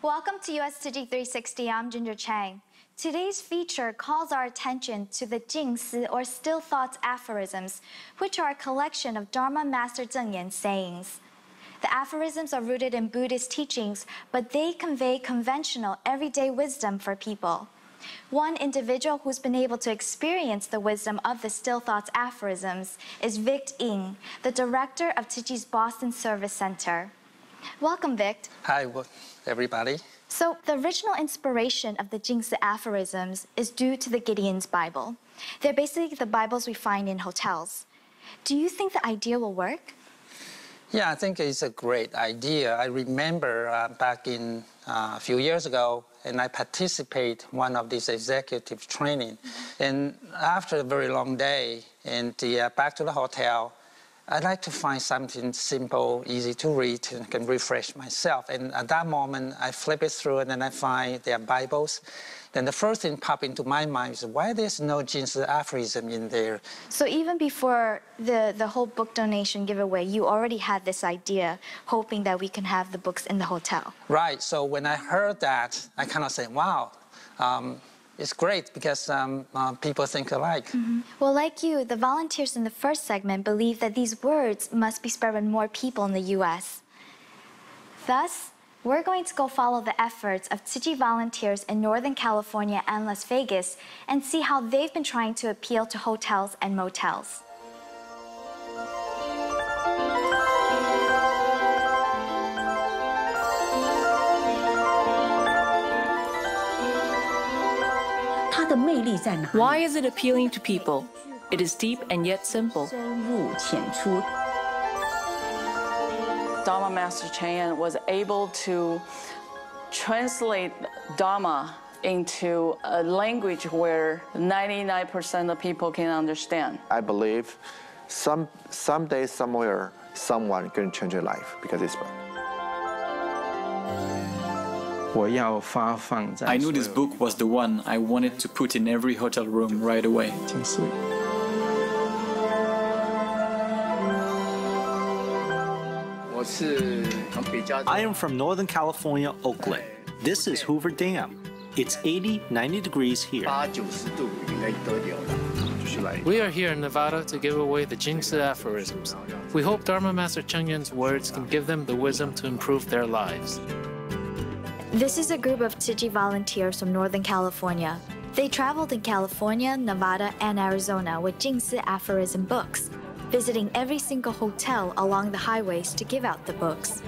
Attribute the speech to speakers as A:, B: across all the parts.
A: Welcome to US Tzu Chi 360. I'm Ginger Chang. Today's feature calls our attention to the Jingsi, or Still Thoughts aphorisms, which are a collection of Dharma Master Zeng Yan's sayings. The aphorisms are rooted in Buddhist teachings, but they convey conventional, everyday wisdom for people. One individual who's been able to experience the wisdom of the Still Thoughts aphorisms is Vic Ng, the director of Tzu Chi's Boston Service Center. Welcome, Vic.
B: Hi, everybody.
A: So, the original inspiration of the Jingsi aphorisms is due to the Gideon's Bible. They're basically the Bibles we find in hotels. Do you think the idea will work?
B: Yeah, I think it's a great idea. I remember back in a few years ago, and I participate one of these executive training. And after a very long day, and back to the hotel, I'd like to find something simple, easy to read, and can refresh myself. And at that moment, I flip it through, and then I find their Bibles. Then the first thing pop into my mind is, why there's no Jingsi aphorism in there?
A: So even before the whole book donation giveaway, you already had this idea, hoping that we can have the books in the hotel.
B: Right. So when I heard that, I kind of said, wow. It's great because people think alike.
A: Well, like you, the volunteers in the first segment believe that these words must be spread with more people in the U.S. Thus, we're going to go follow the efforts of Tzu Chi volunteers in Northern California and Las Vegas and see how they've been trying to appeal to hotels and motels.
C: Why is it appealing to people? It is deep and yet simple.
D: Dharma Master Cheng Yan was able to translate Dharma into a language where 99% of people can understand.
E: I believe someday, somewhere, someone can change their life because of this book.
F: I knew this book was the one I wanted to put in every hotel room right away.
G: I am from Northern California, Oakland. This is Hoover Dam. It's 80, 90 degrees here.
H: We are here in Nevada to give away the Jingsi aphorisms. We hope Dharma Master Cheng Yan's words can give them the wisdom to improve their lives.
A: This is a group of Tzu Chi volunteers from Northern California. They traveled in California, Nevada, and Arizona with Jingsi aphorism books, visiting every single hotel along the highways to give out the books.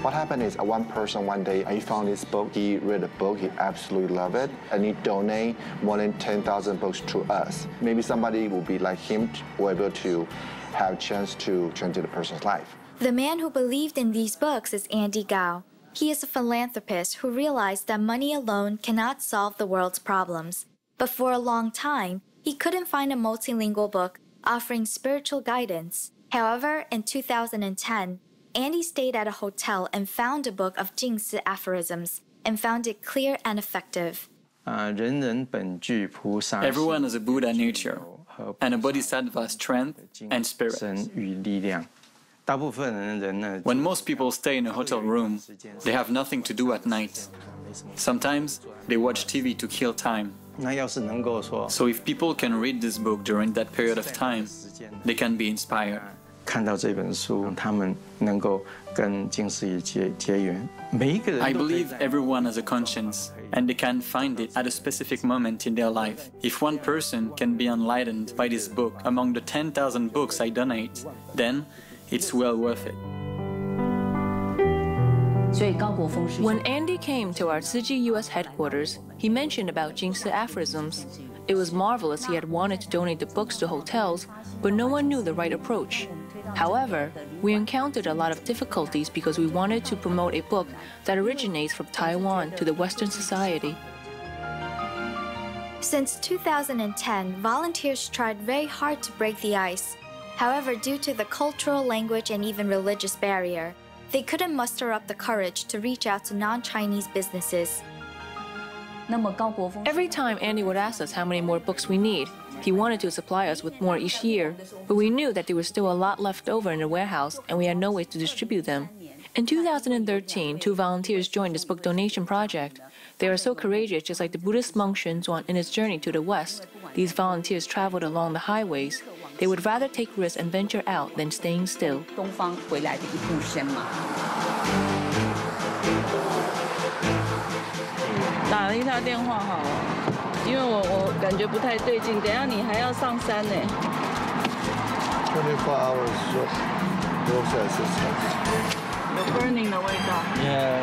E: What happened is one person one day, he found this book, he read the book, he absolutely loved it, and he donated more than 10,000 books to us. Maybe somebody will be like him, or able to have a chance to change the person's life.
A: The man who believed in these books is Andy Gao. He is a philanthropist who realized that money alone cannot solve the world's problems. But for a long time, he couldn't find a multilingual book offering spiritual guidance. However, in 2010, Andy stayed at a hotel and found a book of Jingsi aphorisms and found it clear and effective.
F: Everyone has a Buddha nature and a Bodhisattva strength and spirit. When most people stay in a hotel room, they have nothing to do at night. Sometimes they watch TV to kill time. So if people can read this book during that period of time, they can be inspired. I believe everyone has a conscience, and they can find it at a specific moment in their life. If one person can be enlightened by this book among the 10,000 books I donate, then it's well worth it.
C: When Andy came to our Tzu Chi U.S. headquarters, he mentioned about Jingsi aphorisms. It was marvelous he had wanted to donate the books to hotels, but no one knew the right approach. However, we encountered a lot of difficulties because we wanted to promote a book that originates from Taiwan to the Western society.
A: Since 2010, volunteers tried very hard to break the ice. However, due to the cultural, language, and even religious barrier, they couldn't muster up the courage to reach out to non-Chinese businesses.
C: Every time Andy would ask us how many more books we need, he wanted to supply us with more each year, but we knew that there was still a lot left over in the warehouse and we had no way to distribute them. In 2013, 2 volunteers joined this book donation project. They are so courageous, just like the Buddhist monk Xuanzuan in his journey to the West. These volunteers traveled along the highways. They would rather take risks and venture out than staying still.
I: 东方回来的一步生嘛。
D: 打了一下电话好了，因为我感觉不太对劲，等一下你还要上山呢。
E: 24 hours roadside assistance.
D: 有 burning 的味道。
E: Yeah.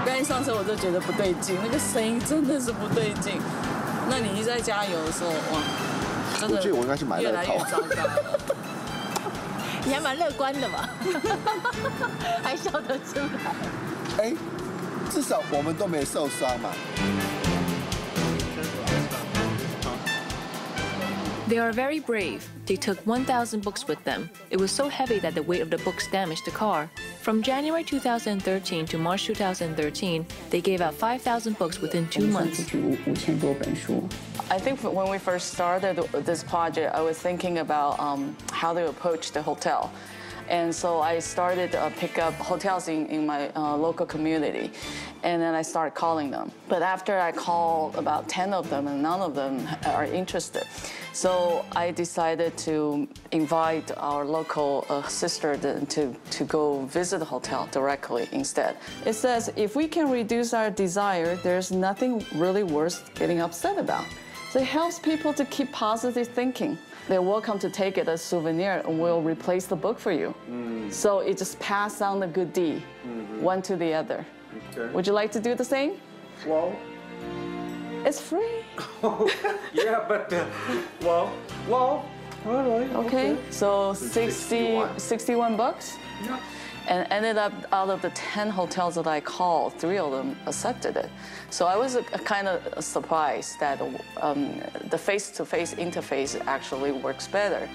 D: 刚一上车我就觉得不对劲，那个声音真的是不对劲。那你一直在加油的时候，哇，真的
E: 我觉得我应该去买乐透。
D: 越来越糟糕了。
I: 你还蛮乐观的嘛，还笑得出来。
E: 哎，至少我们都没受伤嘛。
C: They are very brave. They took 1,000 books with them. It was so heavy that the weight of the books damaged the car. From January 2013 to March 2013, they gave out 5,000 books within 2 months.
D: I think when we first started this project, I was thinking about how to approach the hotel. And so I started to pick up hotels in my local community. And then I started calling them. But after I called about 10 of them, and none of them are interested. So I decided to invite our local sister to go visit the hotel directly instead. It says, if we can reduce our desire, there's nothing really worth getting upset about. So it helps people to keep positive thinking. They're welcome to take it as a souvenir and we'll replace the book for you. So it just passed on the good deed, one to the other. Okay. Would you like to do the same?
E: Well,
D: it's free.
E: yeah, but well, all right.
D: Okay, so 61 bucks.
E: Yeah.
D: And ended up out of the 10 hotels that I called, 3 of them accepted it. So I was kind of surprised that the face-to-face interface actually works better.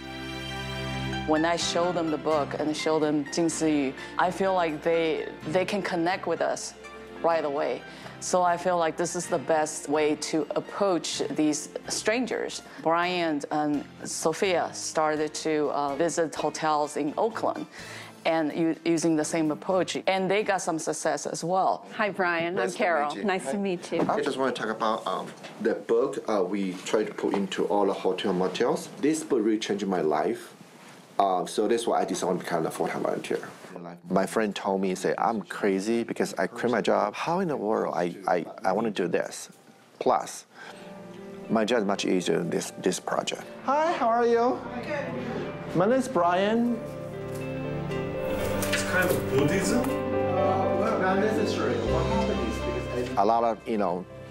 D: When I show them the book and show them Jing Si Yu, I feel like they can connect with us right away. So I feel like this is the best way to approach these strangers. Brian and Sophia started to visit hotels in Oakland and using the same approach. And they got some success as well.
I: Hi, Brian. I'm Carol. Nice to meet you.
E: I just want to talk about the book we tried to put into all the hotel motels. This book really changed my life. So that's why I decided to become a full-time volunteer. My friend told me, say, I'm crazy because I quit my job. How in the world I want to do this? Plus, my job is much easier than this project. Hi, how are you? Good. My name is Brian.
J: It's kind of Buddhism?
E: Well, not necessarily. What happens is because a lot of,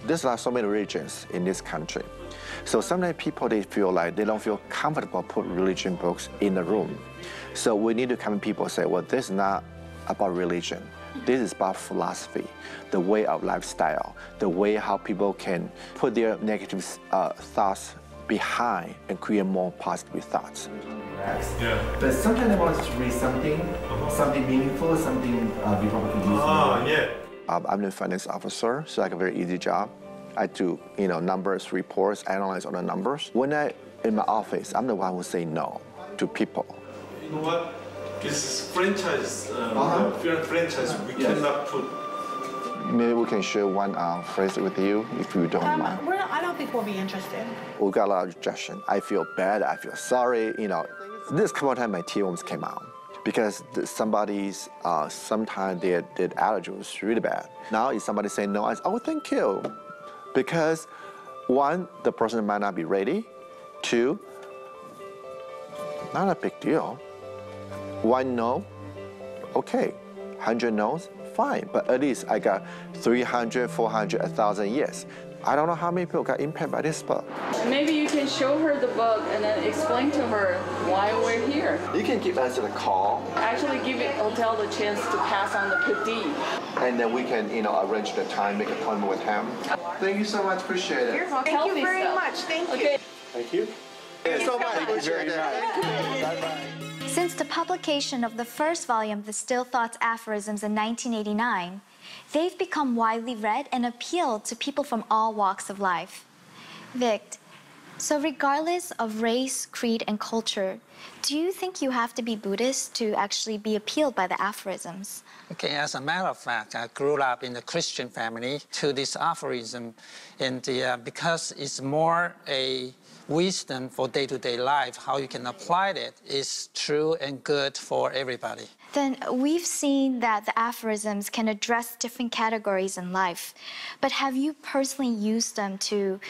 E: there's so many religions in this country. So sometimes people, they feel like they don't feel comfortable put religion books in the room. So we need to come people say, well, this is not about religion. This is about philosophy, the way of lifestyle, the way how people can put their negative thoughts behind and create more positive thoughts.
J: Yeah.
E: But sometimes I want to read something meaningful, something people can use.
J: Yeah.
E: I'm the finance officer, so like a very easy job. I do, numbers, reports, analyze all the numbers. When I'm in my office, I'm the one who say no to people.
J: You know what? This is franchise, franchise. We cannot put.
E: Maybe we can share one phrase with you if you don't mind.
K: I don't think we'll be interested.
E: We got a lot of rejection. I feel bad. I feel sorry. This couple of times my tears came out because somebody's sometimes their allergy was really bad. Now if somebody say no, I say, oh, thank you. Because one, the person might not be ready. Two, not a big deal. One no, okay. 100 no's, fine. But at least I got 300, 400, 1,000 yes. I don't know how many people got impacted by this book.
D: Maybe you can show her the book and then explain to her why we're here.
E: You can give us a call.
D: Actually give the hotel the chance to pass on the good deed.
E: And then we can, arrange the time, make an appointment with him. Thank you so much, appreciate it.
K: You're welcome. Thank you very much. Thank you.
D: Okay.
E: Thank you. Thank you so much. Appreciate it.
A: Bye-bye. Since the publication of the first volume of the Still Thoughts Aphorisms in 1989, they've become widely read and appeal to people from all walks of life. Vic, So regardless of race, creed, and culture, do you think you have to be Buddhist to actually be appealed by the aphorisms?
B: Okay, as a matter of fact, I grew up in a Christian family to this aphorism, and because it's more a wisdom for day-to-day life, how you can apply it is true and good for everybody.
A: Then we've seen that the aphorisms can address different categories in life, but have you personally used them to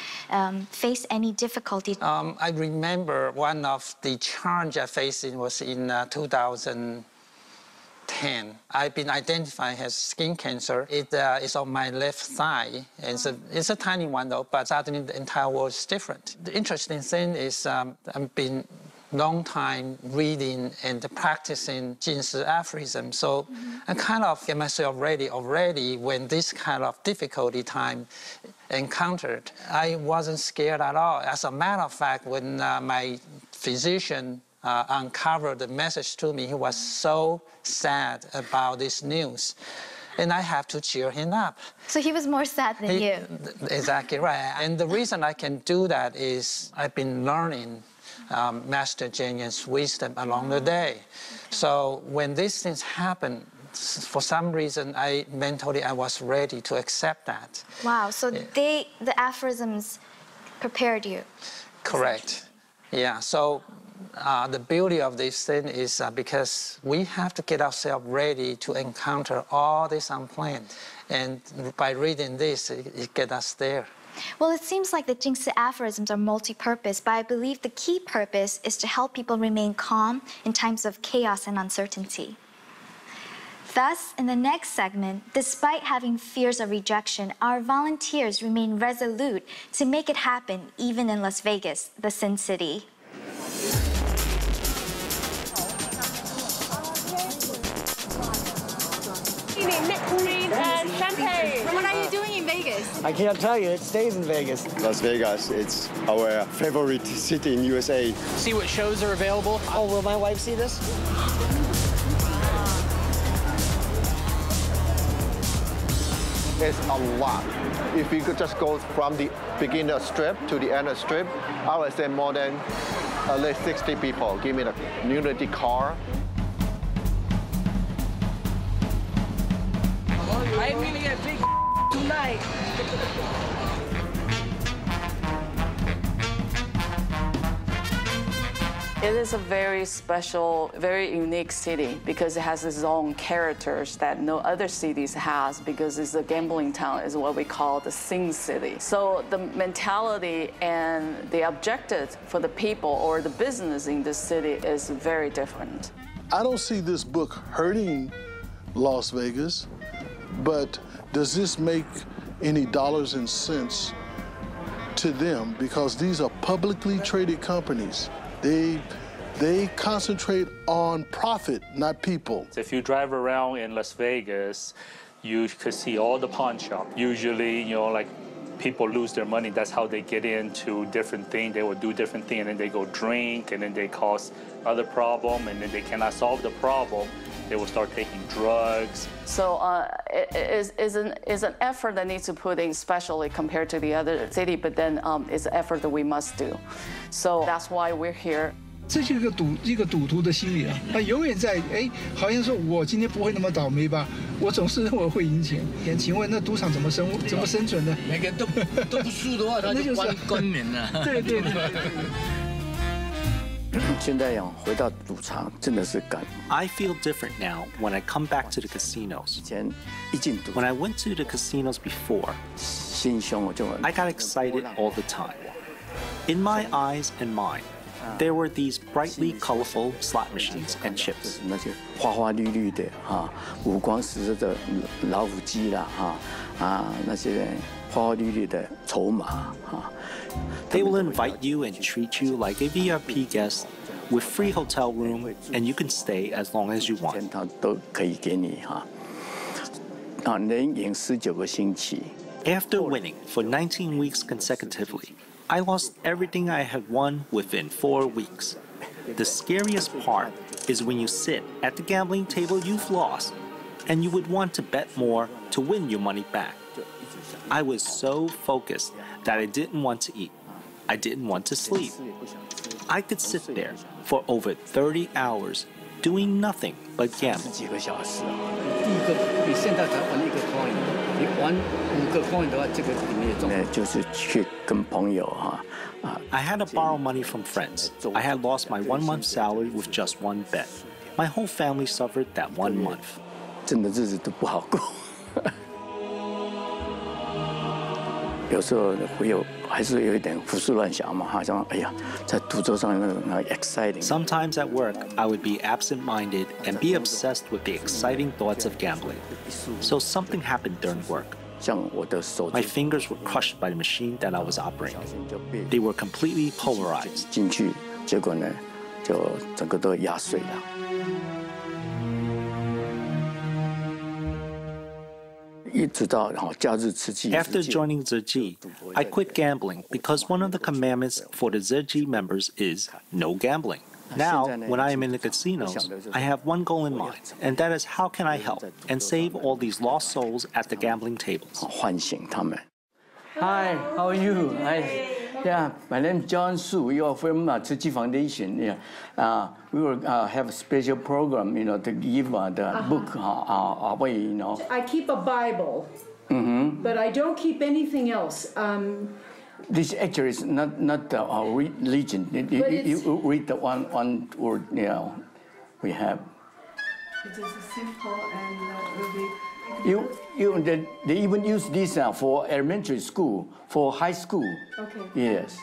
A: face any difficulties?
B: I remember one of the challenges I faced was in 2010. I've been identified as skin cancer. It is on my left thigh. It's a tiny one though, but suddenly the entire world is different. The interesting thing is I've been long time reading and practicing Jingsi aphorism. So I kind of get myself ready already when this kind of difficulty time encountered. I wasn't scared at all. As a matter of fact, when my physician uncovered the message to me, he was so sad about this news. And I have to cheer him up.
A: So he was more sad than you.
B: Exactly right. And the reason I can do that is I've been learning Master Cheng Yen's wisdom along the day. So when these things happen, for some reason, I was ready to accept that.
A: Wow, so the aphorisms prepared you.
B: Correct. Yeah, so the beauty of this thing is because we have to get ourselves ready to encounter all this unplanned. And by reading this, it gets us there.
A: Well, it seems like the Jingsi aphorisms are multi-purpose, but I believe the key purpose is to help people remain calm in times of chaos and uncertainty. Thus, in the next segment, despite having fears of rejection, our volunteers remain resolute to make it happen, even in Las Vegas, the Sin City.
I: Champagne. What are you doing in Vegas?
L: I can't tell you. It stays in Vegas.
M: Las Vegas, it's our favorite city in USA.
L: See what shows are available. Oh, will my wife see this?
E: It's a lot. If you could just go from the beginner strip to the end of strip, I would say more than at least 60 people. Give me the community car.
L: I'm really a big tonight.
D: It is a very special, very unique city because it has its own characters that no other cities has because it's a gambling town, is what we call the Sin City. So the mentality and the objective for the people or the business in this city is very different.
N: I don't see this book hurting Las Vegas, but does this make any dollars and cents to them? Because these are publicly traded companies. They concentrate on profit, not people.
O: If you drive around in Las Vegas, you could see all the pawn shops. Usually, like people lose their money. That's how they get into different things. They will do different things, and then they go drink, and then they cause other problem, and then they cannot solve the problem. They will start taking drugs.
D: So it is an effort that needs to put in, especially compared to the other city, but then it's an effort that we must do. So that's why we're here.
P: 这就是一个赌徒的心理啊，他永远在好像说我今天不会那么倒霉吧，我总是认为会赢钱。请问那赌场怎么生存呢？
L: 每个人都不输的话，他就关门了。
P: 对。
L: 现在回到赌场真的是感。
G: I feel different now when I come back to the casinos. When I went to the casinos before, I got excited all the time. In my eyes and mind, there were these brightly colorful slot machines and chips.
L: 那些花花绿绿的五光十色的老虎机啦那些花花绿绿的筹码
G: They will invite you and treat you like a VIP guest with free hotel room, and you can stay as long as you want.
L: 全套都可以给你连赢19个星期。
G: After winning for 19 weeks consecutively, I lost everything I had won within 4 weeks. The scariest part is when you sit at the gambling table you've lost, and you would want to bet more to win your money back. I was so focused that I didn't want to eat. I didn't want to sleep. I could sit there for over 30 hours doing nothing but gamble.
L: 几个小时啊！你现在才玩1个 coin， 你玩5个 coin 的话，这个你也中。就是去跟朋友
G: I had to borrow money from friends. I had lost my 1-month salary with just one bet. My whole family suffered that 1 month.
L: 真的日子都不好过。有时候还是有一点胡思乱想嘛，好像哎呀，在赌桌上那 exciting。
G: Sometimes at work, I would be absent-minded and be obsessed with the exciting thoughts of gambling. So something happened during work.
L: 像我的手
G: My fingers were crushed by the machine that I was operating. They were completely polarized.
L: 进去，结果呢，就整个都压碎了。一直到假日吃鸡。
G: After joining Tzu Chi, I quit gambling because one of the commandments for the Tzu Chi members is no gambling. Now, when I am in the casinos, I have one goal in mind, and that is how can I help and save all these lost souls at the gambling tables.
L: 唤醒他们。Hi, how are you? Yeah, my name is John Su. You are from Tzu Chi Foundation. Yeah, we will have a special program, to give the book away.
K: I keep a Bible, but I don't keep anything else.
L: This actually is not our religion. You read the one word, we have.
K: It's just simple and
L: They even use this for elementary school, for high school.
K: Okay.
L: Yes.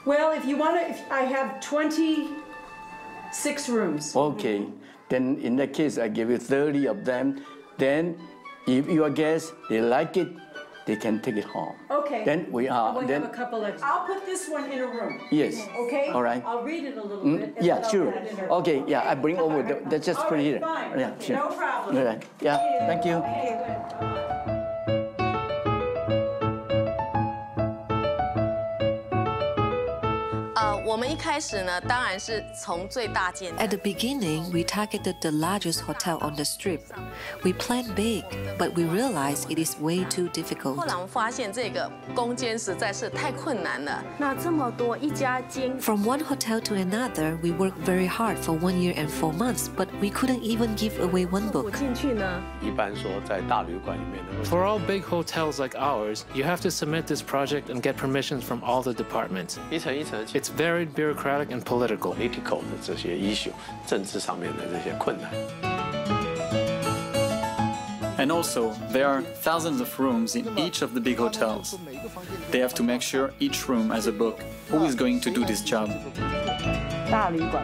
K: Well, if you want to, I have 26 rooms.
L: Okay. Then in that case, I give you 30 of them. Then, if your guests they like it, they can take it home.
K: Okay.
L: Then we are.
K: We'll have a couple extra. I'll put this one in a room.
L: Yes.
K: Okay.
L: All right.
K: I'll read it a little bit.
L: Yeah, sure. Okay. Yeah, I bring over. That's just put it here.
K: Fine.
L: Yeah, sure.
K: No problem.
L: All right. Yeah. Thank you.
K: Okay, good.
Q: At the beginning, we targeted the largest hotel on the strip. We planned big, but we realized it is way too difficult.
R: 后来我们发现这个攻坚实在是太困难了。
I: 那这么多一家经
Q: From one hotel to another, we worked very hard for 1 year and 4 months, but we couldn't even give away one book.
I: 进去呢？
H: 一般说在大旅馆里面的。For all big hotels like ours, you have to submit this project and get permissions from all the departments.
S: 一层一层。
H: It's very bureaucratic and political.
S: 的这些 issue， 政治上面的这些困难。
F: And also, there are thousands of rooms in each of the big hotels. They have to make sure each room has a book. Who is going to do this job?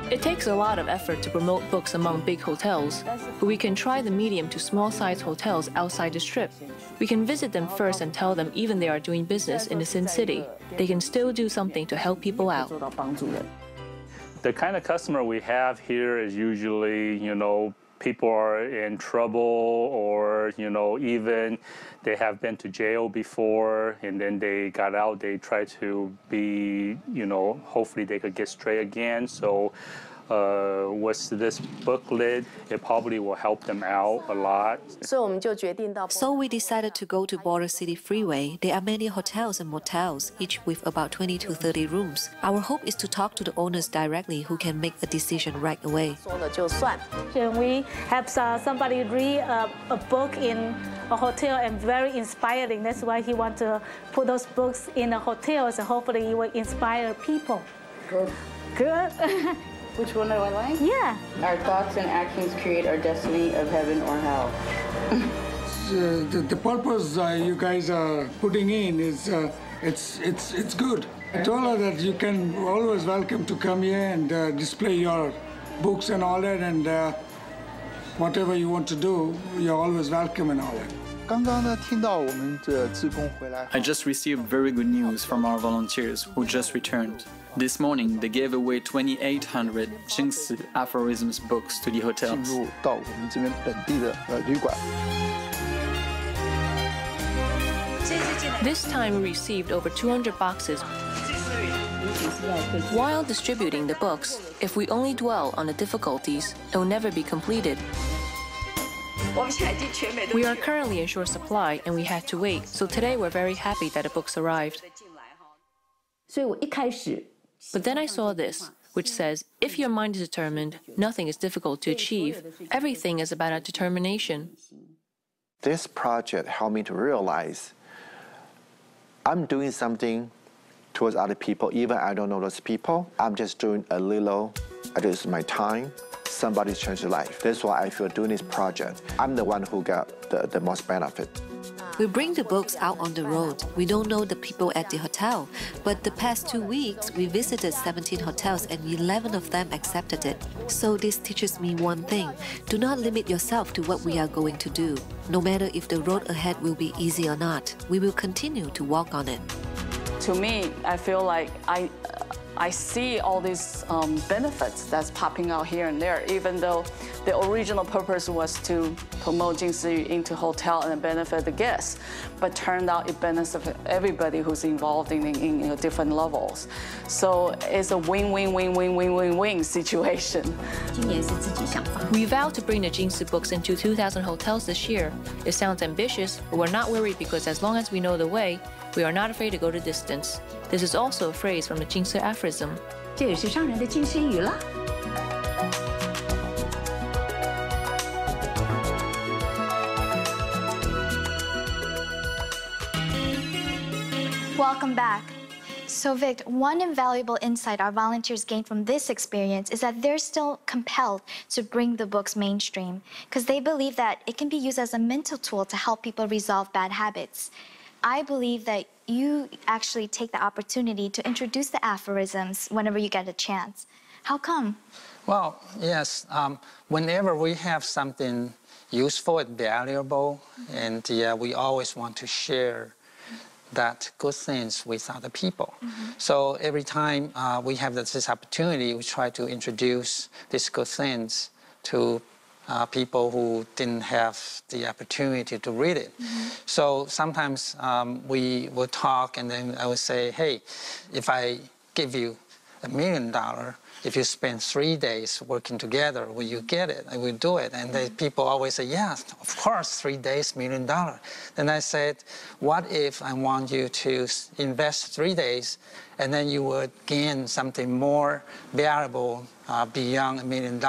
C: It takes a lot of effort to promote books among big hotels, but we can try the medium to small-sized hotels outside the strip. We can visit them first and tell them even they are doing business in the Sin City, they can still do something to help people out.
O: The kind of customer we have here is usually, people are in trouble or, even they have been to jail before and then they got out, they try to be, hopefully they could get straight again. So with this booklet, it probably will help them out a lot.
Q: So we decided to go to Border City Freeway. There are many hotels and motels, each with about 20 to 30 rooms. Our hope is to talk to the owners directly who can make a decision right away.
I: Can we have somebody read a book in a hotel and very inspiring? That's why he wants to put those books in the hotels and hopefully it will inspire people. Good.
T: Which one do I like?
I: Yeah.
T: Our thoughts and actions create our destiny of heaven or hell.
P: The purpose you guys are putting in is it's good. I told her that you can always welcome to come here and display your books and all that, and whatever you want to do, you're always welcome and all that.
F: I just received very good news from our volunteers who just returned. This morning, they gave away 2,800 Jingsi aphorisms books to the hotels.
C: This time we received over 200 boxes. While distributing the books, if we only dwell on the difficulties, it will never be completed. We are currently in short supply and we had to wait, so today we're very happy that the books arrived. But then I saw this, which says, if your mind is determined, nothing is difficult to achieve. Everything is about a determination.
E: This project helped me to realize I'm doing something towards other people, even I don't know those people. I'm just doing a little, I do my time. Somebody's changed their life. That's why I feel doing this project, I'm the one who got the most benefit.
Q: We bring the books out on the road. We don't know the people at the hotel, but the past 2 weeks, we visited 17 hotels and 11 of them accepted it. So this teaches me one thing. Do not limit yourself to what we are going to do. No matter if the road ahead will be easy or not, we will continue to walk on it.
D: To me, I feel like I see all these benefits that's popping out here and there, even though the original purpose was to promote Jingsi into hotel and benefit the guests, but turned out it benefits everybody who's involved in different levels. So it's a win-win-win-win-win-win-win situation.
C: We vow to bring the Jingsi books into 2,000 hotels this year. It sounds ambitious, but we're not worried because as long as we know the way, we are not afraid to go the distance. This is also a phrase from the Jingsi aphorism.
K: 这也是商人的近身语了。
A: Welcome back. So Vic, one invaluable insight our volunteers gained from this experience is that they're still compelled to bring the books mainstream because they believe that it can be used as a mental tool to help people resolve bad habits. I believe that you actually take the opportunity to introduce the aphorisms whenever you get a chance. How come?
B: Well, yes, whenever we have something useful and valuable, and we always want to share that good things with other people. So every time we have this opportunity, we try to introduce these good things to people who didn't have the opportunity to read it. So sometimes we will talk and then I would say, hey, if I give you $1 million, if you spend 3 days working together, will you get it? I will do it. And people always say, yeah, of course, 3 days, $1 million. Then I said, what if I want you to invest 3 days and then you would gain something more valuable beyond $1 million?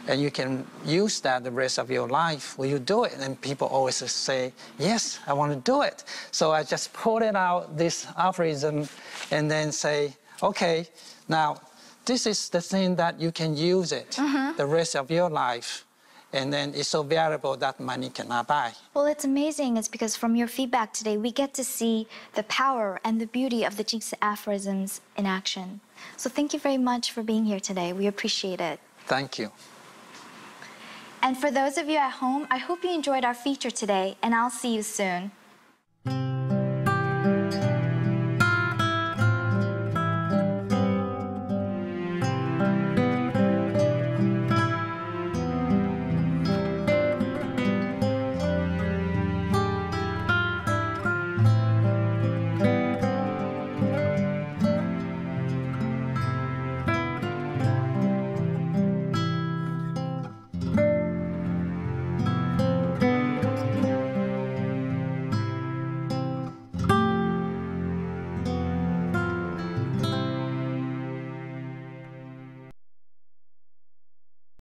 B: And you can use that the rest of your life. Will you do it? And people always say, yes, I want to do it. So I just pulled it out, this aphorism, and then say, okay, now this is the thing that you can use it the rest of your life. And then it's so valuable that money cannot buy.
A: Well, it's amazing. It's because from your feedback today, we get to see the power and the beauty of the Jingsi aphorisms in action. So thank you very much for being here today. We appreciate it.
B: Thank you.
A: And for those of you at home, I hope you enjoyed our feature today, and I'll see you soon.